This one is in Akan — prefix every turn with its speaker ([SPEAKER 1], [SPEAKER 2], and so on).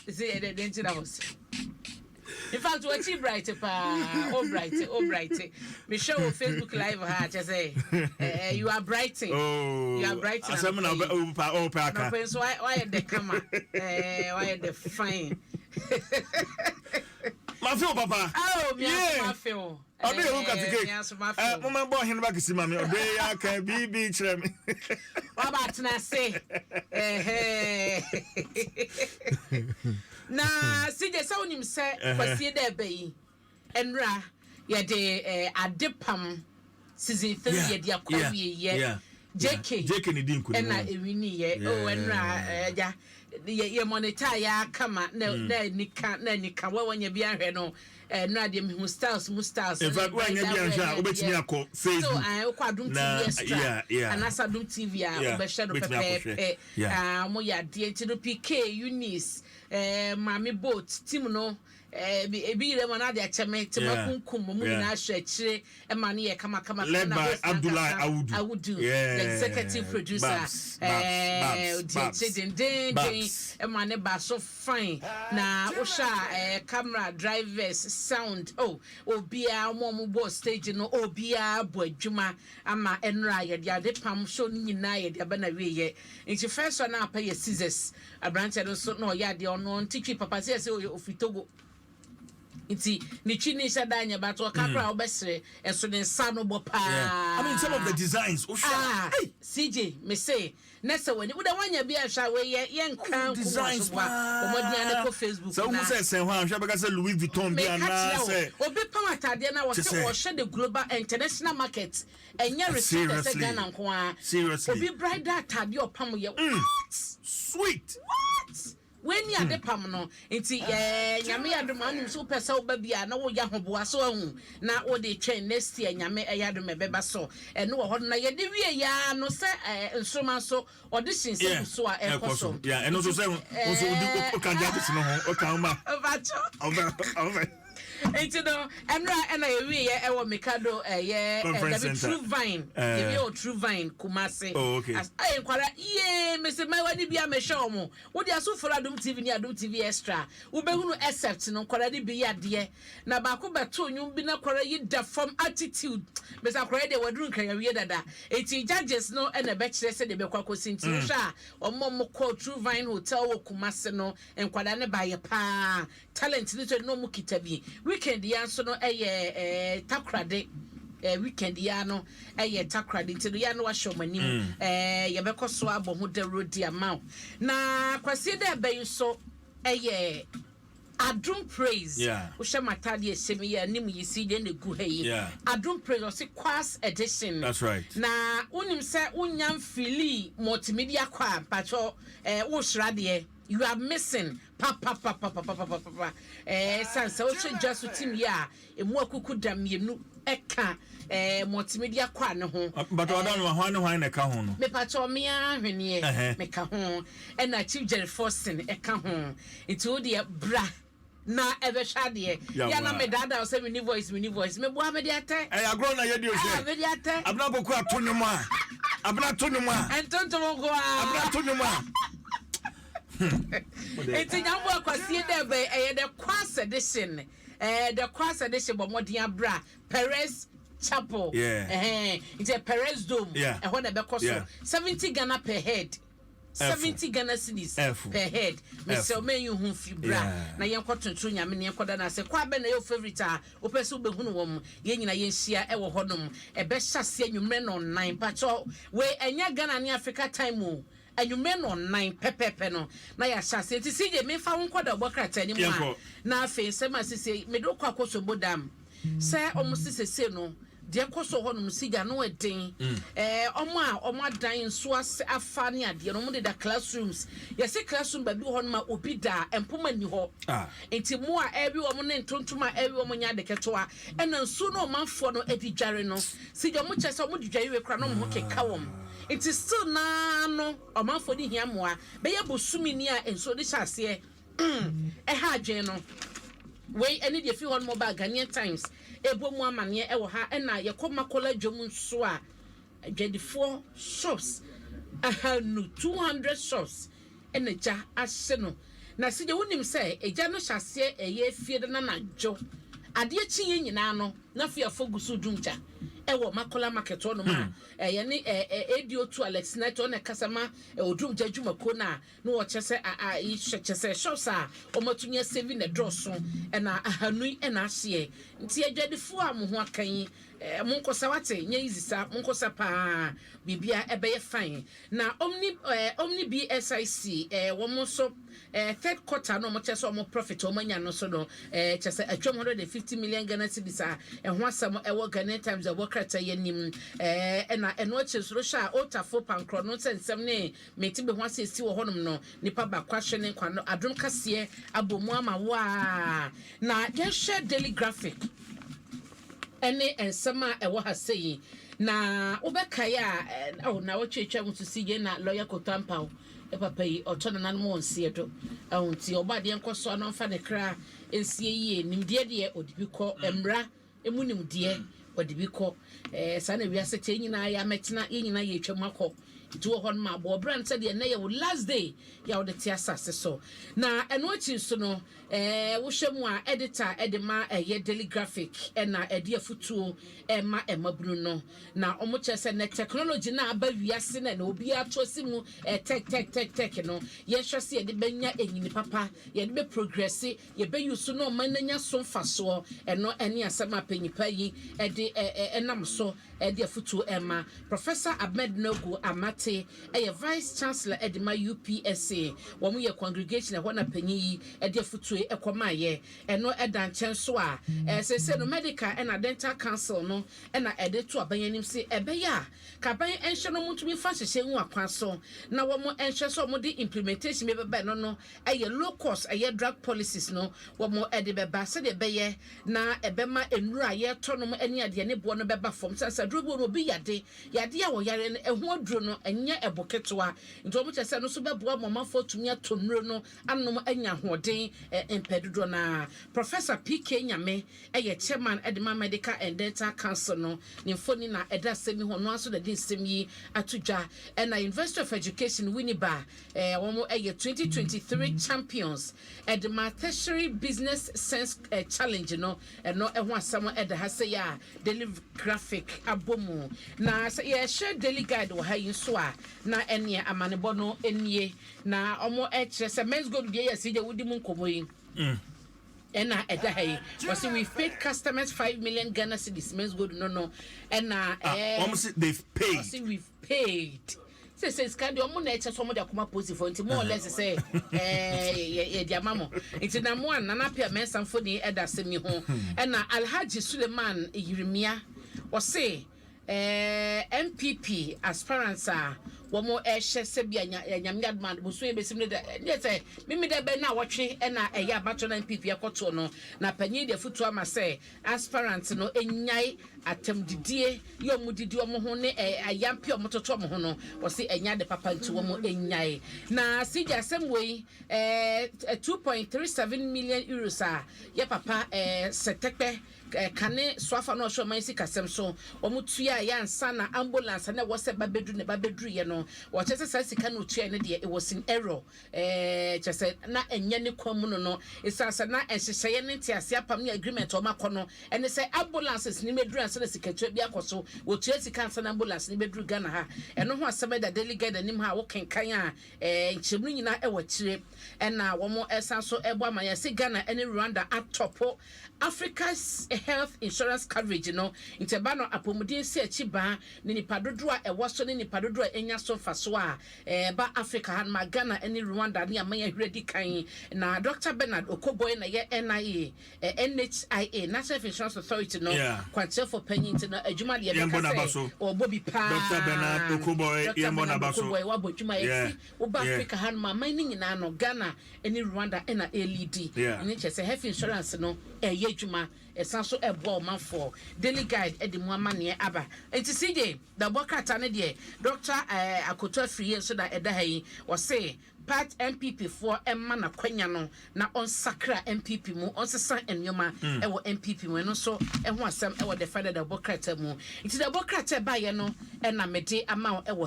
[SPEAKER 1] See the danger was. In fact, what you bright pa, oh bright. Me show Facebook live just say you are brighting.
[SPEAKER 2] Oh,
[SPEAKER 1] you are brighting.
[SPEAKER 2] So
[SPEAKER 1] why the camera? Why the fine?
[SPEAKER 2] My feel, Papa.
[SPEAKER 1] Oh, my feel.
[SPEAKER 2] I'll be a look at the cake. Mama boy, him back to mommy. Obey, I can be trim.
[SPEAKER 1] What about I say? Na see the sound him say kwasi there be enra ye de adepam season 3 ye de akwa ye JK
[SPEAKER 2] ni din ku
[SPEAKER 1] na ewini ye o enra ja ye monitor ya kama na nika wa wanya bi ahwe no na de me styles
[SPEAKER 2] in fact when you be ahwe obetimi akọ Facebook
[SPEAKER 1] so I kwa Adom TV extra anasa Adom TV a obehwe no pepe mo ya de ti do PK Eunice mami boat team no ebi ire mana de acheme te makunkum mu na ahwechire e ma ne ye kama
[SPEAKER 2] led by Abdullah
[SPEAKER 1] Awudu the executive producer e ma ne ba so fine na wo sha camera drivers sound obia mo bo stage no obia bo adwuma ama enra ye de ade pam show nyina ye de ba na wiye nti first one na pa ye scissors abranche no so no ya de ono ntitwi papa se ofitogo iti ni chini shadanya but wakakra obesre enso ne nsa no bo pa
[SPEAKER 2] I mean some of the designs
[SPEAKER 1] CJ me say nessa when we da wanya bia hwa we ye nkan designs omodua ne ko Facebook
[SPEAKER 2] so who say sen hwa hwa beka say Louis Vuitton bia na say
[SPEAKER 1] obi pa atade na wo say wo hwe the global international market enya receipt say Ghana nko a
[SPEAKER 2] seriously
[SPEAKER 1] obi bridal atade opam ye
[SPEAKER 2] sweet
[SPEAKER 1] what when ya de pam no enti nyame ya dom anum so pesa wo ba bia na wo ya hoboa so ahu na wo de twen next year nyame ya dom beba so no wo hod na ye de wie ya no se nsoma so audition se so a ekoso
[SPEAKER 2] and also say also do kan ja this no ho o kan ma over
[SPEAKER 1] Enti no enra na ye wie ye wo Mikado the True Vine ye True Vine Kumase as I kwara ye me se my wadi bia me show mo wo dia so for Adom TV ni Adom TV extra wo be hunu accept no kwara de bi ya de na ba ko beto nyum bi na kwara yi da from attitude me sa kwara de wadru kan ya wie dada enti judges no na be kire se de be kwa kosinti hwa ommo ko True Vine hotel wo Kumase no enkwada ne ba ye pa talent ni to no mu kitabi weekend ya so no takrade weekend ya no takrade ti ya no wa show manim ye be koso abo ho de road amount na kwase de be so Adom praise wo hwe matade esemi ya nim yisi de ne gu hayi Adom praise o se class edition
[SPEAKER 2] that's right
[SPEAKER 1] na unim se unyam fili multimedia kwa pacho wo shrade you are missing papa sansa o che just team ya emu akuku damienu eka multimedia kwa ne ho
[SPEAKER 2] but I don't know hwan na ka ho no
[SPEAKER 1] me pacho me ahwene me ka ho and na Chief Jerry Forson eka ho it o de bra na ebe hwade ya na me dada o se me voice me bo me de ate
[SPEAKER 2] agro na ye di o se
[SPEAKER 1] me de ate
[SPEAKER 2] abna boku atonu mu a abna tonu mu a
[SPEAKER 1] entonto mo go a
[SPEAKER 2] abna tonu mu a
[SPEAKER 1] enti nyambo akwase de be the class edition the class edition bo modern abra Perez Chapel it's a Perez Dome ho na be koso 70 Ghana per head 70 Ghana cedis per head me say me you hu fibra na yen kwotonto nyame ne koda na se kwa be na your favorite a opeso be hunu wom ye nyina yen hia e wo hodom e be hyase anwumre no 9 pacho we enya Ghana ne Africa time o anwumre no 9 pepepe no na ya hyase ti CJ me fa won koda obokrata ni mu a na afi se ma sisi me do kwa koso bodam se omsisese no de koso honum siga no eden omo adan so afa ne ade no mo de da classrooms yesi classroom ba bi honum ma obi da empoma ni ho enti mo a ebi wo mo ne ntontoma ebi wo mo nya de ketoa ena nsu no manfo no edi dware no siga mo chese mo di dware we kra no mo keka wom enti still na no omanfo di hia mo a be ye bosumi ni a enso de hyase ha adwen no we any de fi hon mo ba Ghanaian Times ebo mu amane e wo ha na ye koma kola dwom nso a 24 shops no 200 shops eneja ahye no na se je wonim se eja no hyase eye fie de na nadwo ade chi nyina no na fia fogusu dumcha ewo makola market ono ma ye ne edio2 Alex Neto na kasama odum jadwuma ko na no wo chese chese shops a omatunya saving na drosso na ahanui na ahye nti adwadefo a mo ho akan monkosa wate nya izisa monkosa pa bibia ebeye fine na omni BSIC wo so third quarter no mo chese o mo profit o manya no so no chese 150 million Ghana cedis a ho asam ewo Ghana Times a wokrata yanim na eno chesuro sha otafo pankro no nsem ne metibe ho asesi wo honom no nipa ba kwahwe ne kwa no adom kase abomu ama wa na yehwe daily graphic ene ensema ewo ha sei na obekaya na wotwetwa mususi ye na lawyer Kotampa papa yi otona nan mo nsie do ahunti obade enkoso no mfa ne kra ensie yi nimde de odibiko emra emunimde odibiko sana wiase te nyina ya metena nyina ye twam akọ do hon ma bo brand said na ye last day ya wo de te asase so na eno chi so no wo hwemu a editor edema ye daily graphic na ede afutuo ema emabunu no na omo chese na technology na aba wiase na obi atosi mu tech no ye hwese ye de benya enyini papa ye de be progress ye be use no mananya so mfaso eno ene asema panyipa yi ede enam so ede afutuo ema Professor Ahmed Nogu Amate vice chancellor edema UPSA wo mu ye congregation e hona panyi ede afutuo ekomaye eno edan chenso a sese no medical and dental council no na ede to abanyanim se ebeya ka ban enhye no mutumi fa hyehye hu akwaso na wo mo enhye so mo de implementation me beba no low cost drug policies no wo mo ede beba se de beye na ebema enura ye to no ani ade ne bo no beba fom sasa drobo no bi yade a wo yare no ehu aduro no enye eboketoa nto mo chese no so bebo amamafo tumi atonuro no anom anya hoden empedodo na Professor PK Nyame chairman edema medical and dental council no ni mfoni na eda semi ho no aso da din semi atudwa na University of Education Winneba wo 2023 champions edema tertiary business sense challenge no ho asam eda ha say ya daily graphic abomu na ye share daily guide wo ha yin so a na ene amanebo no enie na omo kire se men's go dey yes dey wudi mun komoyi ena eda hey was we've paid customers 5 million Ghana cedis men's go no ena
[SPEAKER 2] almost they've paid
[SPEAKER 1] we've paid says can the omo na eche so mo de akoma post for nti more or less say ye dia mamo nti na mo an na pia mensan fo ni eda semi ho ena Alhaji Suleiman Yirimia was say MPP aspirants are womo ehye sebia nyamya demand buso ebesim de say mimi de be na wotwe na eya bato na MPP akoto no na panyi de futu ama say aspirants no enyai atemdidie yomu didi omo ho ne ayampi omo toto omo ho no wo se enya de papa nti womo enyai na sija asem 2.37 million euros a ye papa setekpe kane swafa no hwe man sika sem so omo tua ya ansa na ambulance na wo se babedu ne babedu ye no wo chese sa sika no tua ne de it was in error chese na enye ne kwamu no isasa na enhyehyeye ne ntiase apam ne agreement o makono ene se ambulances ni medru ansa na sika tua bi akoso wo tua sika ansa na ambulance ni bedru Ghana ha eno ho asem da delegate anim ha wo kenkan a nchemru nyina e wo kire ena wo mo esan so ebo amanya se Ghana ene Rwanda atopo Africa's health insurance coverage no intebano apomudin se achiba ni nipadodo a ewoso ni nipadodo a enya so faso a ba Africa han Ghana ene Rwanda ni amanya hwedi kan na Dr. Bernard Okoboy na ye NIA NHIA National Insurance Authority no kwante for penny na adwuma de be kase o bobi pa
[SPEAKER 2] Dr. Bernard Okoboy yemona baso
[SPEAKER 1] wa bodwuma ye wo ba Africa han ma mani nyina no Ghana ene Rwanda ena LED ni chese health insurance no adwuma esanso ebo manfo daily guide edimu amane aba enti CJ da bokata ne de Dr. Akoto Afriye so da eda hayi wo say part MPP for emma na kwanya no na on sakra MPP mu on sesa enyoma ewo MPP mu no so eho asem ewo the father da bokata mu enti da bokata ba ye no na mede ama ewo